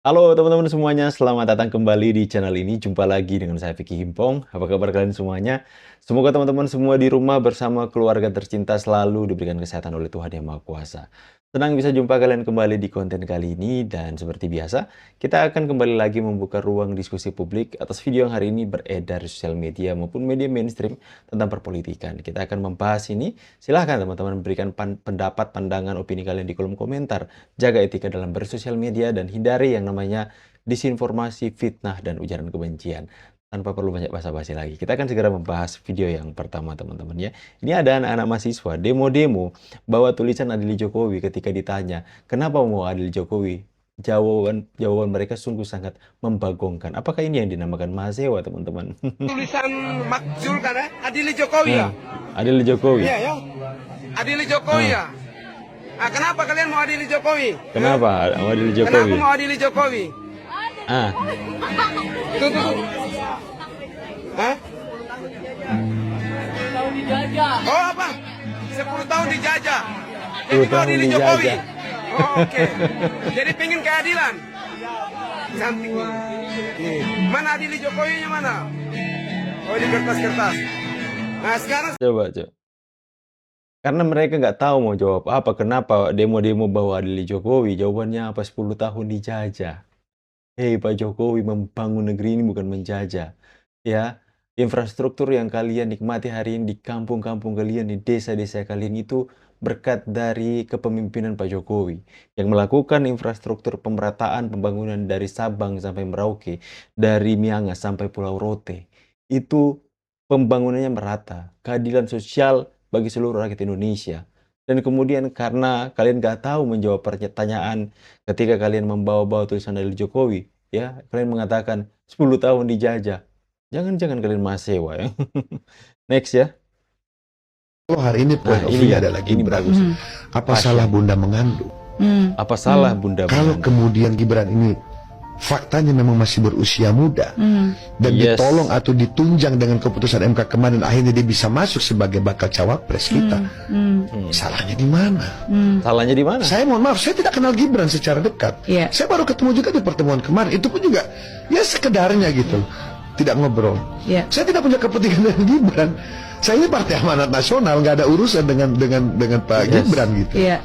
Halo teman-teman semuanya, selamat datang kembali di channel ini. Jumpa lagi dengan saya Vicky Himpong. Apa kabar kalian semuanya? Semoga teman-teman semua di rumah bersama keluarga tercinta selalu diberikan kesehatan oleh Tuhan Yang Maha Kuasa. Senang bisa jumpa kalian kembali di konten kali ini dan seperti biasa, kita akan kembali lagi membuka ruang diskusi publik atas video yang hari ini beredar di sosial media maupun media mainstream tentang perpolitikan. Kita akan membahas ini. Silahkan teman-teman berikan pendapat, pandangan, opini kalian di kolom komentar. Jaga etika dalam bersosial media dan hindari yang namanya disinformasi, fitnah, dan ujaran kebencian. Tanpa perlu banyak basa-basi lagi, kita akan segera membahas video yang pertama teman-teman ya. Ini ada anak-anak mahasiswa demo-demo bawa tulisan adili Jokowi. Ketika ditanya kenapa mau adili Jokowi, jawaban mereka sungguh sangat membagongkan. Apakah ini yang dinamakan mahasiswa teman-teman? Tulisan Makjul kan ya? Adili Jokowi ya? Adili Jokowi. Iya ya. Adili Jokowi ya. Ah, kenapa kalian mau adili Jokowi? Kenapa mau adili Jokowi? Kenapa mau adili Jokowi? Tuh. Hah? 10 tahun dijajah. Oh apa? 10 tahun dijajah. 10 Jadi mau tahun adili dijajah. Jokowi. Oh, oke. Jadi pengen keadilan. Cantik nih. Mana adili Jokowinya mana? Oh di kertas-kertas. Nah sekarang Coba. Karena mereka nggak tahu mau jawab apa, kenapa demo-demo bawa adili Jokowi, jawabannya apa, 10 tahun dijajah. Hei Pak Jokowi, membangun negeri ini bukan menjajah. Ya, infrastruktur yang kalian nikmati hari ini di kampung-kampung kalian, di desa-desa kalian itu berkat dari kepemimpinan Pak Jokowi yang melakukan infrastruktur pemerataan pembangunan dari Sabang sampai Merauke, dari Miangas sampai Pulau Rote. Itu pembangunannya merata, keadilan sosial bagi seluruh rakyat Indonesia. Dan kemudian karena kalian nggak tahu menjawab pertanyaan ketika kalian membawa-bawa tulisan dari Jokowi, ya, kalian mengatakan 10 tahun dijajah. Jangan-jangan kalian mahasiswa ya. Next ya. Kalau hari ini point of view adalah ini Gibran. bagus. Apa Passion. salah Bunda mengandung? Apa salah Bunda Kalau mengandung? kemudian Gibran ini faktanya memang masih berusia muda dan Yes. ditolong atau ditunjang dengan keputusan MK kemarin, akhirnya dia bisa masuk sebagai bakal cawapres kita. Salahnya di mana? Salahnya di mana? Saya mohon maaf, saya tidak kenal Gibran secara dekat. Iya. Saya baru ketemu juga di pertemuan kemarin. Itu pun juga ya sekedarnya gitu, tidak ngobrol. Iya. Saya tidak punya kepentingan dengan Gibran. Saya ini Partai Amanat Nasional, nggak ada urusan dengan Pak Yes. Gibran gitu. Iya.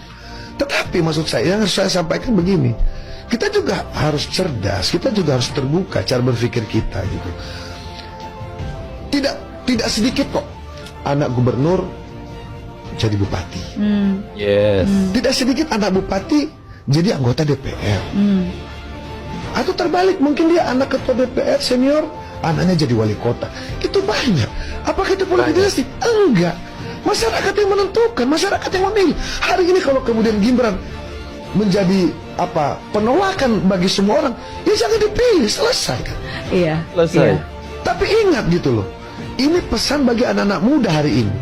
Tetapi maksud saya yang harus saya sampaikan begini, kita juga harus cerdas, kita juga harus terbuka cara berpikir kita gitu. Tidak sedikit kok anak gubernur jadi bupati. Yes. Tidak sedikit anak bupati jadi anggota DPR. Atau terbalik, mungkin dia anak ketua DPR senior, anaknya jadi wali kota. Itu banyak. Apakah itu politik dinasti? Enggak. Masyarakat yang menentukan, masyarakat yang memilih. Hari ini kalau kemudian Gibran menjadi penolakan bagi semua orang, ya jangan dipilih, selesai kan. Iya. Selesai. Iya. Tapi ingat gitu loh, ini pesan bagi anak-anak muda hari ini,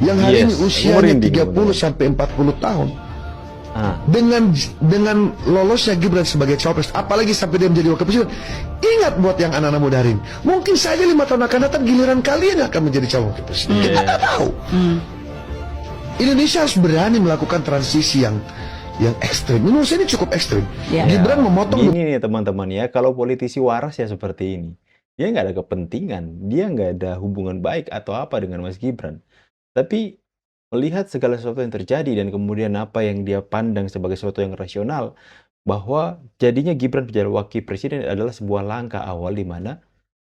yang hari Yes, ini usianya merinding, 30 teman-teman. sampai 40 tahun. Ah. Dengan lolosnya Gibran sebagai cawapres, apalagi sampai dia menjadi wakil presiden, ingat buat yang anak-anak muda hari ini, mungkin saja 5 tahun akan datang giliran kalian yang akan menjadi calon wakil presiden. Kita nggak tahu. Indonesia harus berani melakukan transisi yang ekstrim. Menurut saya ini cukup ekstrim. Ya. Gibran memotong Gini nih teman-teman ya, kalau politisi waras ya seperti ini. Dia nggak ada kepentingan, dia nggak ada hubungan baik atau apa dengan Mas Gibran. Tapi melihat segala sesuatu yang terjadi dan kemudian apa yang dia pandang sebagai sesuatu yang rasional, bahwa jadinya Gibran menjadi wakil presiden adalah sebuah langkah awal di mana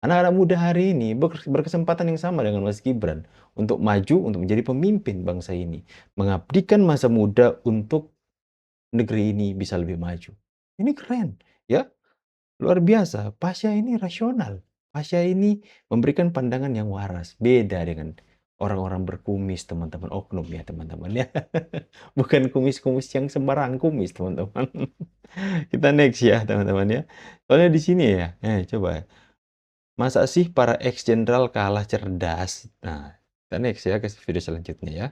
anak-anak muda hari ini berkesempatan yang sama dengan Mas Gibran untuk maju, untuk menjadi pemimpin bangsa ini, mengabdikan masa muda untuk negeri ini bisa lebih maju. Ini keren, ya. Luar biasa. Pasha ini rasional. Pasha ini memberikan pandangan yang waras. Beda dengan orang-orang berkumis, teman-teman. Oknum ya, teman-teman. Ya. Bukan kumis-kumis yang sembarang kumis, teman-teman. Kita next ya, teman-teman ya. Soalnya di sini ya. Coba. Masa sih para ex-jenderal kalah cerdas? Nah, kita next ya ke video selanjutnya ya.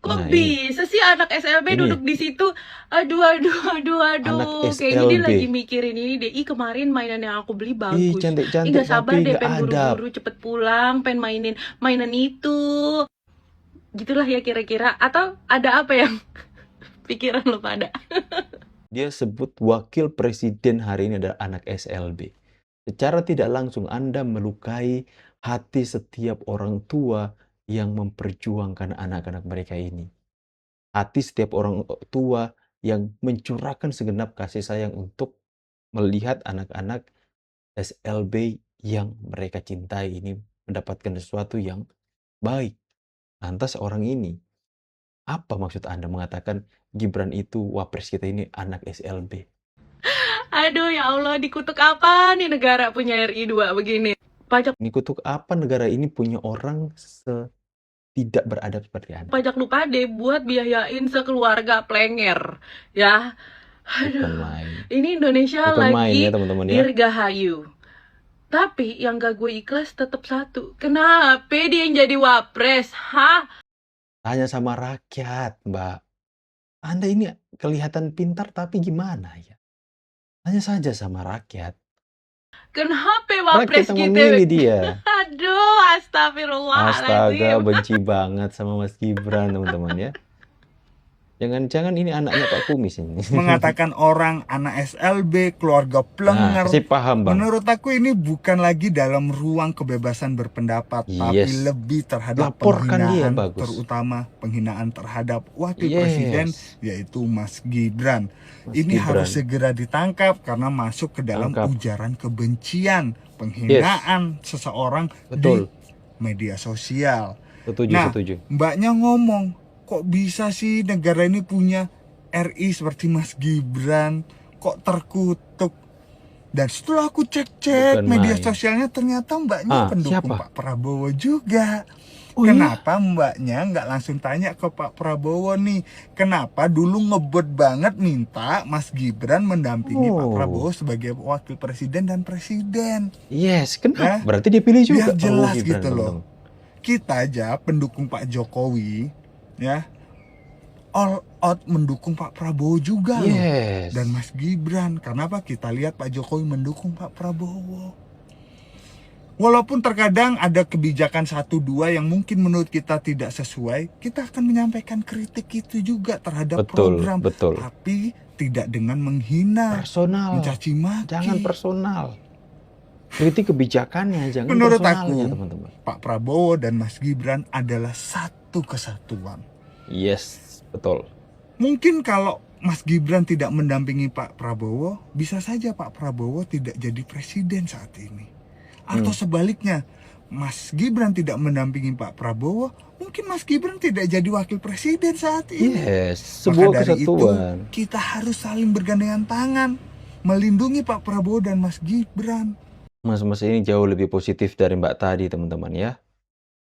Kok Nah, ini. bisa sih anak SLB Ini. duduk di situ? Aduh. Anak Kayaknya dia SLB. lagi mikirin ini deh. Ih, kemarin mainan yang aku beli Ih, bagus. cantik-cantik, Ih, gak sabar tapi deh, nggak pengen adab. buru-buru cepet pulang, pengen mainin mainan itu. Gitulah ya kira-kira. Atau ada apa yang pikiran lo pada? Dia sebut wakil presiden hari ini adalah anak SLB. Secara tidak langsung Anda melukai hati setiap orang tua yang memperjuangkan anak-anak mereka ini. Hati setiap orang tua yang mencurahkan segenap kasih sayang untuk melihat anak-anak SLB yang mereka cintai ini mendapatkan sesuatu yang baik. Lantas orang ini, apa maksud Anda mengatakan Gibran itu wapres kita ini anak SLB? Aduh ya Allah, dikutuk apa nih negara punya RI 2 begini? Pajak Ini kutuk apa negara ini punya orang tidak beradab seperti Anda? pajak lupa deh buat biayain sekeluarga plenger. Ya. Bukan Aduh. main. Ini Indonesia Bukan main lagi ya teman-teman ya. dirgahayu. Tapi yang gak gue ikhlas tetap satu. Kenapa dia yang jadi wapres? Hah? Tanya sama rakyat, Mbak. Anda ini kelihatan pintar tapi gimana ya? Tanya saja sama rakyat. Kenapa Rakyat wapres yang gitu? memilih dia. Aduh, Astaga, astagfirullahaladzim. benci banget sama Mas Gibran teman-teman ya. Jangan-jangan ini anaknya Pak Kumis ini. Mengatakan orang anak SLB, keluarga Nah, plenger. pasti paham Bang. Menurut aku ini bukan lagi dalam ruang kebebasan berpendapat, tapi Yes. lebih terhadap Laporkan dia, penghinaan, bagus. terutama penghinaan terhadap wakil Yes. presiden, yaitu Mas Gibran. Mas Ini Gibran. harus segera ditangkap karena masuk ke dalam Tangkap. ujaran kebencian, penghinaan seseorang Betul. di media sosial. Setuju, Nah, setuju. Mbaknya ngomong, kok bisa sih negara ini punya RI seperti Mas Gibran, kok terkutuk? Dan setelah aku cek-cek Bukan media main. sosialnya, ternyata mbaknya pendukung siapa? Pak Prabowo juga. Oh, iya? Kenapa mbaknya nggak langsung tanya ke Pak Prabowo nih, kenapa dulu ngebet banget minta Mas Gibran mendampingi Pak Oh. Prabowo sebagai wakil presiden dan presiden? Yes, kenapa? Ya, Berarti dia pilih juga biar jelas Prabowo Gibran, gitu loh. teman-teman. Kita aja pendukung Pak Jokowi, ya, all out mendukung Pak Prabowo juga loh. Yes. Dan Mas Gibran. Karena apa? Kita lihat Pak Jokowi mendukung Pak Prabowo. Walaupun terkadang ada kebijakan 1-2 yang mungkin menurut kita tidak sesuai, kita akan menyampaikan kritik itu juga terhadap Betul, program. betul. Tapi tidak dengan menghina, Personal. mencaci maki. Jangan personal. Kritik kebijakannya, jangan Menurut personalnya, aku, teman-teman. Pak Prabowo dan Mas Gibran adalah satu kesatuan. Yes, betul. Mungkin kalau Mas Gibran tidak mendampingi Pak Prabowo, bisa saja Pak Prabowo tidak jadi presiden saat ini. Atau sebaliknya, Mas Gibran tidak mendampingi Pak Prabowo, mungkin Mas Gibran tidak jadi wakil presiden saat ini. Yes, Maka sebuah dari itu, kesatuan. kita harus saling bergandengan tangan, melindungi Pak Prabowo dan Mas Gibran. Mas-mas ini jauh lebih positif dari Mbak tadi, teman-teman ya.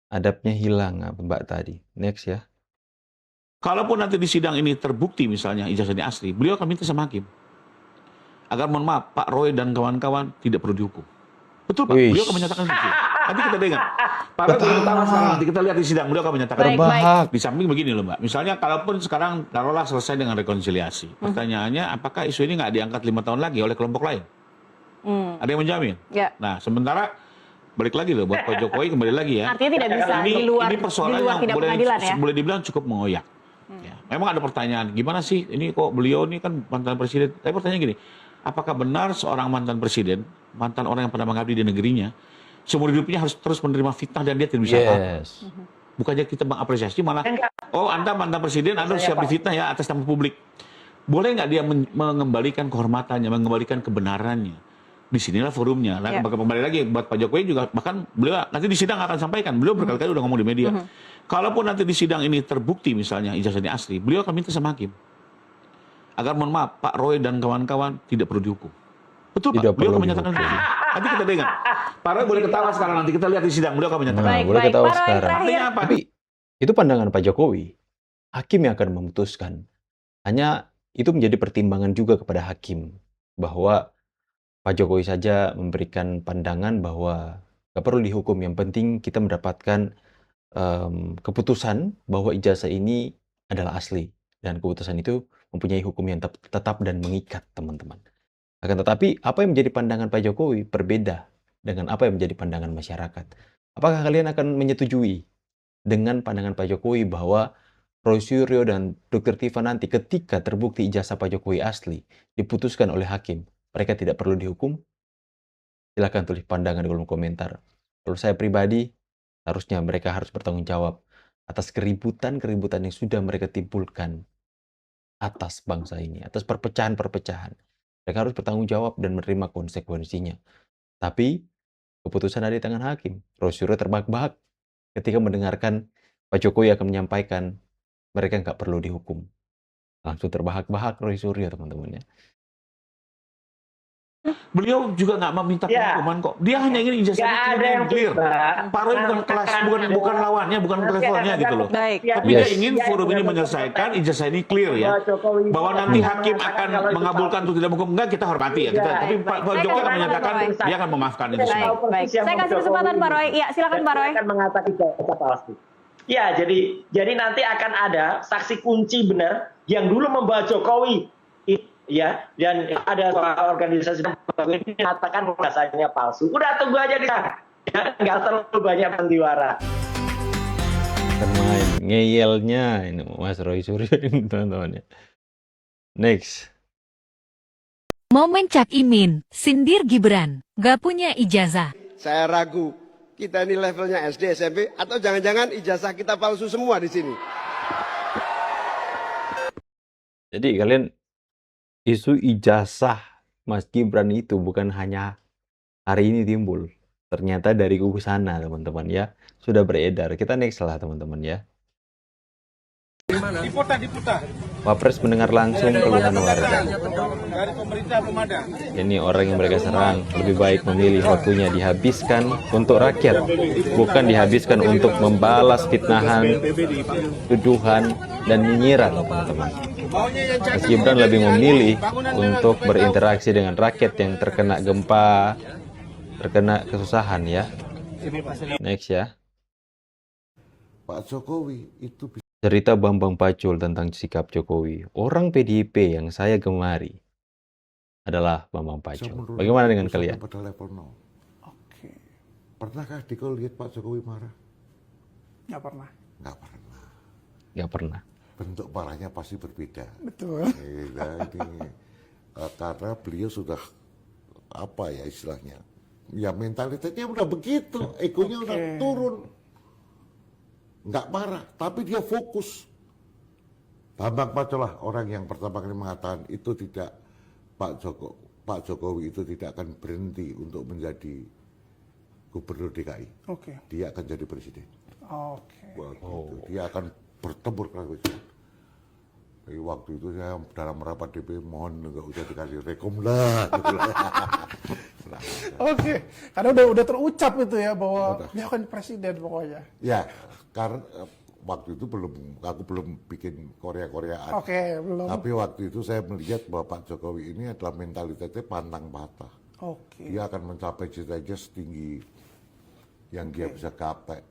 Adabnya hilang Mbak tadi. Next ya. Kalaupun nanti di sidang ini terbukti misalnya ijazah ini asli, beliau akan minta sama hakim agar mohon maaf Pak Roy dan kawan-kawan tidak perlu dihukum. Betul Pak, Wih. beliau akan menyatakan itu. Nanti kita dengar. Pak Roy boleh ketawa sekarang, nanti kita lihat di sidang, beliau akan menyatakan. Terbahak. Di samping begini loh Mbak, misalnya kalaupun sekarang taruhlah selesai dengan rekonsiliasi, pertanyaannya apakah isu ini nggak diangkat 5 tahun lagi oleh kelompok lain? Ada yang menjamin? Ya. Nah sementara balik lagi loh buat Pak Jokowi kembali lagi ya. Artinya tidak bisa di luar persoalan di luar yang tidak pengadilan ya. boleh dibilang cukup mengoyak. Ya, memang ada pertanyaan, gimana sih ini kok beliau ini kan mantan presiden? Tapi pertanyaan gini, apakah benar seorang mantan presiden, mantan orang yang pernah mengabdi di negerinya, seumur hidupnya harus terus menerima fitnah dan dia tidak bisa apa? Yes. Bukannya kita mengapresiasi malah, oh Anda mantan presiden, Anda siap difitnah ya atas nama publik. Boleh nggak dia mengembalikan kehormatannya, mengembalikan kebenarannya? Disinilah forumnya. Nah, Ya. kembali lagi buat Pak Jokowi juga, bahkan beliau nanti di sidang akan sampaikan, beliau berkali-kali udah ngomong di media. Kalaupun nanti di sidang ini terbukti misalnya ijazah ini asli, beliau akan minta sama hakim agar mohon maaf Pak Roy dan kawan-kawan tidak perlu dihukum. Betul Tidak Pak, beliau perlu akan menyatakan dihukum. itu. Nanti kita dengar. Pak Roy boleh ketawa sekarang, nanti kita lihat di sidang, beliau akan menyatakan. Nah, Baik, boleh baik. ketawa Pak Roy, sekarang. terakhir. Artinya apa? Tapi itu pandangan Pak Jokowi. Hakim yang akan memutuskan. Hanya itu menjadi pertimbangan juga kepada hakim bahwa Pak Jokowi saja memberikan pandangan bahwa nggak perlu dihukum. Yang penting kita mendapatkan keputusan bahwa ijazah ini adalah asli dan keputusan itu mempunyai hukum yang tetap dan mengikat, teman-teman. Akan tetapi apa yang menjadi pandangan Pak Jokowi berbeda dengan apa yang menjadi pandangan masyarakat. Apakah kalian akan menyetujui dengan pandangan Pak Jokowi bahwa Roy Suryo dan Dr. Tifa nanti ketika terbukti ijazah Pak Jokowi asli diputuskan oleh hakim, mereka tidak perlu dihukum? Silahkan tulis pandangan di kolom komentar. Kalau saya pribadi, harusnya mereka harus bertanggung jawab atas keributan-keributan yang sudah mereka timbulkan atas bangsa ini, atas perpecahan-perpecahan. Mereka harus bertanggung jawab dan menerima konsekuensinya. Tapi, keputusan ada di tangan hakim. Roy Suryo terbahak-bahak ketika mendengarkan Pak Jokowi akan menyampaikan mereka nggak perlu dihukum. Langsung terbahak-bahak Roy Suryo, teman-teman ya. Beliau juga nggak meminta Ya. penghukuman kok. Dia hanya ingin Nggak ijazahnya ada yang clear. berubah. Pak Roy bukan kelas, bukan lawannya, bukan levelnya gitu loh. Baik. Tapi Yes. dia ingin forum ini menyelesaikan ijazah ini clear ya. Bahwa nanti hakim akan mengabulkan atau tidak menghukum, enggak kita hormati ya. Kita, tapi Pak Jokowi akan menyatakan dia akan memaafkan itu semua. Baik. Saya kasih kesempatan Pak Roy. Ya, silakan Pak Roy. Akan mengatakan ijazah palsu. Ya, jadi nanti akan ada saksi kunci benar yang dulu membawa Jokowi, ya, dan ada organisasi yang mengatakan rasanya palsu. Udah tunggu aja di sana. Ya, nggak terlalu banyak sandiwara. Main ngeyelnya ini Mas Roy Suryo ini, teman-teman ya. Next. Momen Cak Imin, sindir Gibran, gak punya ijazah. Saya ragu, kita ini levelnya SD, SMP, atau jangan-jangan ijazah kita palsu semua di sini. Jadi kalian, isu ijazah Mas Gibran itu bukan hanya hari ini timbul. Ternyata dari kubu sana, teman-teman ya. Sudah beredar. Kita next lah, teman-teman ya. Wapres mendengar langsung keluhan warga. Ini orang yang mereka serang. Lebih baik memilih waktunya dihabiskan untuk rakyat, bukan dihabiskan untuk membalas fitnahan, tuduhan, dan nyinyiran, teman-teman. Mas Gibran lebih memilih untuk berinteraksi dengan rakyat yang terkena gempa, terkena kesusahan ya. Next ya. Pak Jokowi itu bisa Cerita Bambang Pacul tentang sikap Jokowi. Orang PDIP yang saya gemari adalah Bambang Pacul. menurunkan Bagaimana dengan urusan kalian? pada level 0. Oke. Pernahkah Diko lihat Pak Jokowi marah? Nggak pernah. Nggak pernah. Gak pernah. Bentuk marahnya pasti berbeda. Betul. Karena beliau sudah apa ya istilahnya? Ya mentalitasnya udah begitu, egonya udah turun. Nggak marah, tapi dia fokus. Bambang Pacul lah orang yang pertama kali mengatakan itu tidak Pak Jokowi itu tidak akan berhenti untuk menjadi gubernur DKI. Oke. Dia akan jadi presiden. Oke. Waktu itu dia akan bertempur keras. Jadi waktu itu saya dalam rapat DP mohon nggak usah dikasih rekom lah. Gitu lah. Oke. Karena udah terucap itu ya bahwa dia akan presiden pokoknya. Ya, karena waktu itu aku belum bikin Korea-Koreaan. Oke, belum. Tapi waktu itu saya melihat bahwa Pak Jokowi ini adalah mentalitasnya pantang patah. Oke. Dia akan mencapai cita-cita setinggi yang dia bisa gapai.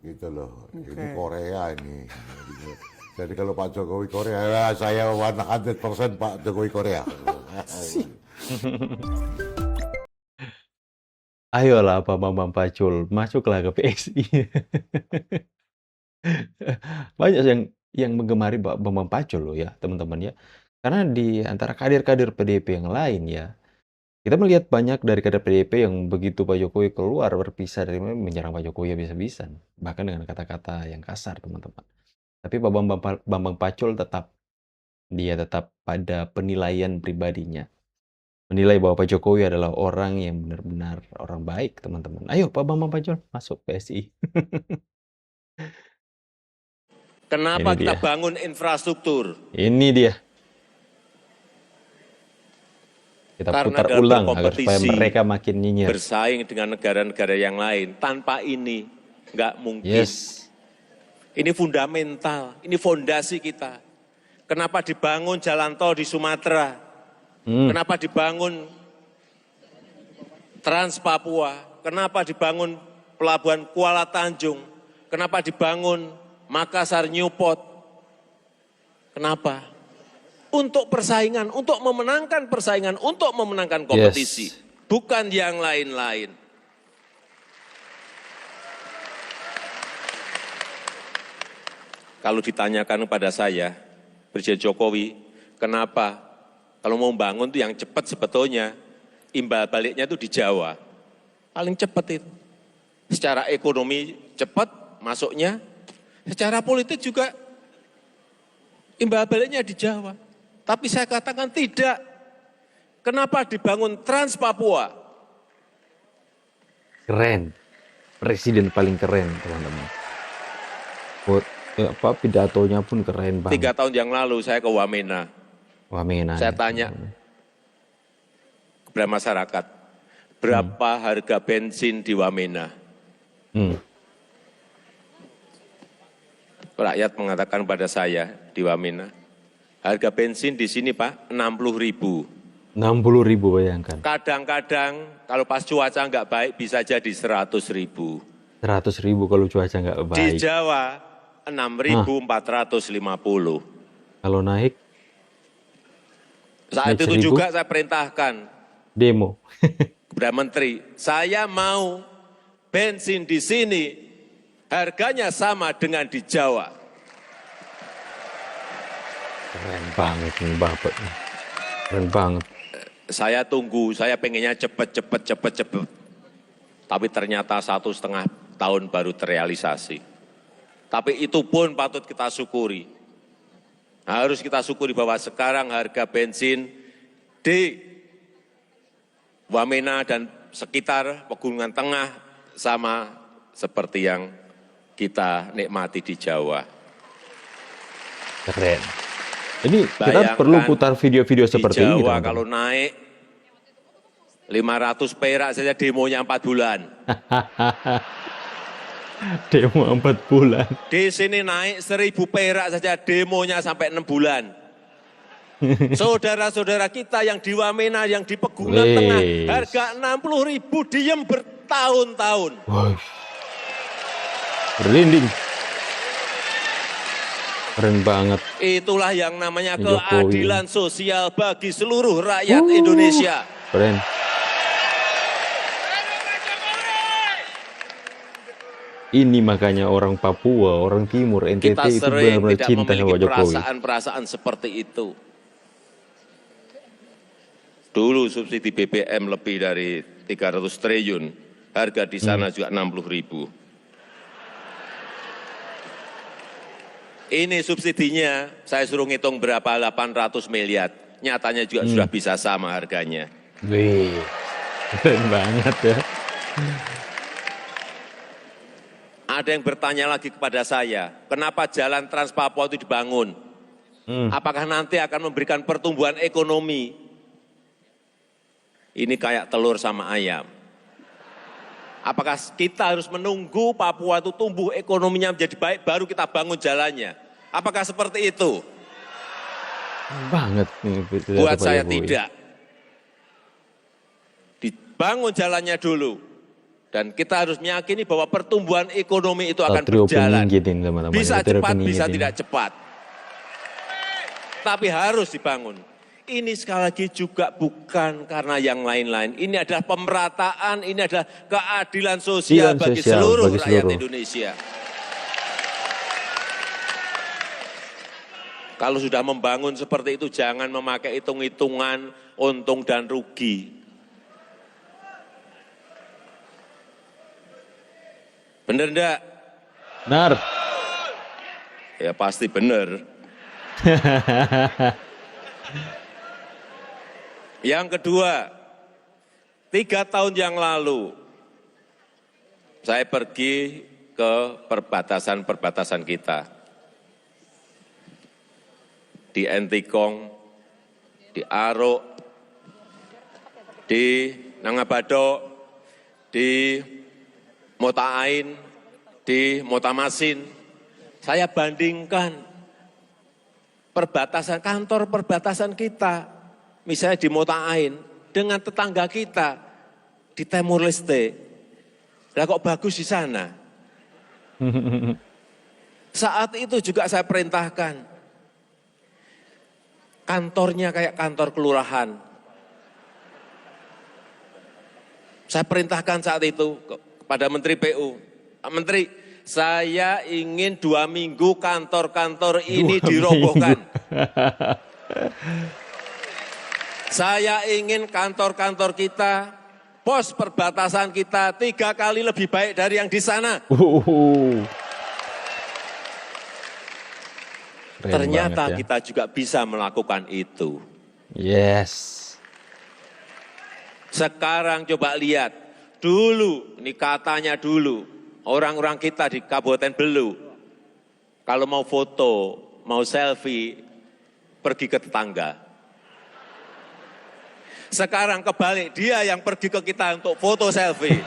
Gitu loh. Ini Korea ini. Gitu. Jadi kalau Pak Jokowi Korea, ya saya 100% Pak Jokowi Korea. Ayolah Pak Bambang Pacul, masuklah ke PSI. Banyak yang menggemari Pak Bambang Pacul loh ya, teman-teman ya. Karena di antara kader-kader PDIP yang lain ya, kita melihat banyak dari kader PDIP yang begitu Pak Jokowi keluar berpisah dari menyerang Pak Jokowi habis-habisan, bahkan dengan kata-kata yang kasar, teman-teman. Tapi Pak Bambang Pacul tetap pada penilaian pribadinya. Menilai bahwa Pak Jokowi adalah orang yang benar-benar orang baik, teman-teman. Ayo Pak Bambang Pacul masuk PSI. Kenapa Ini kita dia. bangun infrastruktur? Ini dia. Kita Karena putar dalam ulang agar supaya berkompetisi, mereka makin nyinyir. Bersaing dengan negara-negara yang lain. Tanpa ini nggak mungkin. Yes. Ini fundamental, ini fondasi kita. Kenapa dibangun jalan tol di Sumatera? Kenapa dibangun Trans Papua? Kenapa dibangun Pelabuhan Kuala Tanjung? Kenapa dibangun Makassar Newport? Kenapa? Untuk persaingan, untuk memenangkan persaingan, untuk memenangkan kompetisi. Yes. Bukan yang lain-lain. kalau ditanyakan kepada saya, Presiden Jokowi, kenapa kalau mau bangun itu yang cepat sebetulnya, imbal baliknya itu di Jawa. Paling cepat itu. Secara ekonomi cepat masuknya, secara politik juga imbal baliknya di Jawa. Tapi saya katakan tidak. Kenapa dibangun Trans Papua? Keren. Presiden paling keren, teman-teman. Pidatonya pun keren banget. 3 tahun yang lalu saya ke Wamena. Wamena. Saya tanya kepada masyarakat, berapa harga bensin di Wamena? Rakyat mengatakan pada saya di Wamena, harga bensin di sini Pak 60.000. 60.000 bayangkan. Kadang-kadang kalau pas cuaca nggak baik bisa jadi 100.000. 100.000 kalau cuaca nggak baik. Di Jawa 6.450. Kalau naik? Saat naik itu 1.000? juga saya perintahkan Demo. kepada Menteri, saya mau bensin di sini harganya sama dengan di Jawa. Keren banget nih Bapak. Keren banget. Saya tunggu, saya pengennya cepet. Tapi ternyata 1,5 tahun baru terrealisasi. Tapi itu pun patut kita syukuri. Harus kita syukuri bahwa sekarang harga bensin di Wamena dan sekitar Pegunungan Tengah sama seperti yang kita nikmati di Jawa. Keren. Ini kita perlu putar video-video seperti di ini. Jawa kalau naik 500 perak saja demonya 4 bulan. Demo 4 bulan. Di sini naik 1.000 perak saja demonya sampai 6 bulan. Saudara-saudara kita yang di Wamena, yang di Pegunungan Tengah, harga 60.000 diem bertahun-tahun. Berlinding. Keren banget. Itulah yang namanya Jokowi. keadilan sosial bagi seluruh rakyat Indonesia. Keren. Ini makanya orang Papua, orang Timur, NTT Kita itu sering benar-benar tidak cinta sama memiliki Jokowi. perasaan-perasaan seperti itu. Dulu subsidi BBM lebih dari 300 triliun, harga di sana juga 60.000. Ini subsidinya, saya suruh ngitung berapa, 800 miliar. Nyatanya juga sudah bisa sama harganya. Wih, keren banget ya. Ada yang bertanya lagi kepada saya, kenapa jalan Trans Papua itu dibangun? Apakah nanti akan memberikan pertumbuhan ekonomi? Ini kayak telur sama ayam. Apakah kita harus menunggu Papua itu tumbuh ekonominya menjadi baik, baru kita bangun jalannya? Apakah seperti itu? Banget nih. Buat saya tidak. Dibangun jalannya dulu. Dan kita harus meyakini bahwa pertumbuhan ekonomi itu akan berjalan. Bisa cepat, bisa tidak cepat. Tapi harus dibangun. Ini sekali lagi juga bukan karena yang lain-lain. Ini adalah pemerataan, ini adalah keadilan sosial bagi seluruh rakyat Indonesia. Kalau sudah membangun seperti itu, jangan memakai hitung-hitungan untung dan rugi. Benar enggak? Benar. Ya pasti benar. Yang kedua, 3 tahun yang lalu, saya pergi ke perbatasan-perbatasan kita. Di Entikong, di Aruk, di Nangabadok, di Mota Ain, di Mota Masin. Saya bandingkan perbatasan, kantor perbatasan kita, misalnya di Mota Ain, dengan tetangga kita di Timur Leste. Lah kok bagus di sana? Saat itu juga saya perintahkan, kantornya kayak kantor kelurahan. Saya perintahkan saat itu kepada Menteri PU, Pak Menteri, Saya ingin 2 minggu kantor-kantor ini 2 dirobohkan. minggu. Saya ingin kantor-kantor kita, pos perbatasan kita 3 kali lebih baik dari yang di sana. Keren Ternyata banget ya. kita juga bisa melakukan itu. Yes. Sekarang coba lihat, dulu, ini katanya dulu, orang-orang kita di Kabupaten Belu, kalau mau foto, mau selfie, pergi ke tetangga. Sekarang kebalik, dia yang pergi ke kita untuk foto selfie.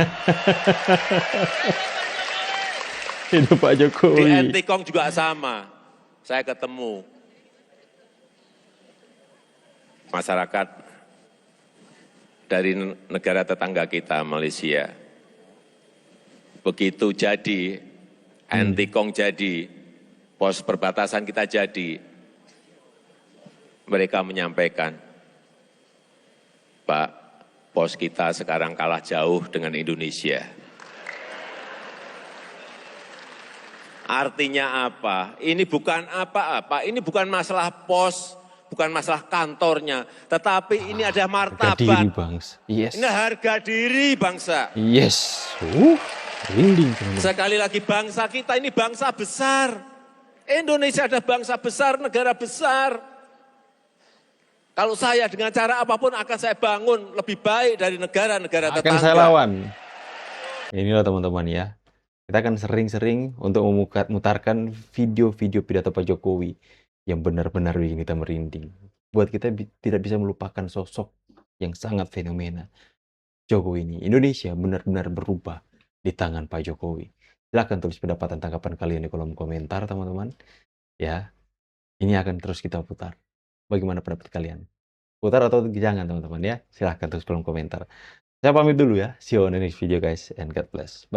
Hidup Pak Di Jokowi. Entikong juga sama, saya ketemu masyarakat dari negara tetangga kita, Malaysia. Begitu jadi, Entikong jadi, pos perbatasan kita jadi, mereka menyampaikan, Pak, pos kita sekarang kalah jauh dengan Indonesia. Artinya apa? Ini bukan apa-apa, ini bukan masalah pos, bukan masalah kantornya, tetapi ini ada Harga diri martabat. bangsa. Yes. Ini harga diri bangsa. Yes. Merinding teman-teman. Sekali lagi bangsa kita ini bangsa besar. Indonesia ada bangsa besar, negara besar. Kalau saya dengan cara apapun akan saya bangun lebih baik dari negara-negara tetangga. Akan saya lawan. Inilah teman-teman ya. Kita akan sering-sering untuk memutarkan video-video pidato Pak Jokowi yang benar-benar bikin kita merinding. Buat kita tidak bisa melupakan sosok yang sangat fenomena Jokowi ini. Indonesia benar-benar berubah di tangan Pak Jokowi. Silahkan tulis pendapat dan tanggapan kalian di kolom komentar teman-teman. Ya, ini akan terus kita putar. Bagaimana pendapat kalian? Putar atau jangan teman-teman ya? Silahkan tulis kolom komentar. Saya pamit dulu ya. See you on the next video guys and God bless. Bye.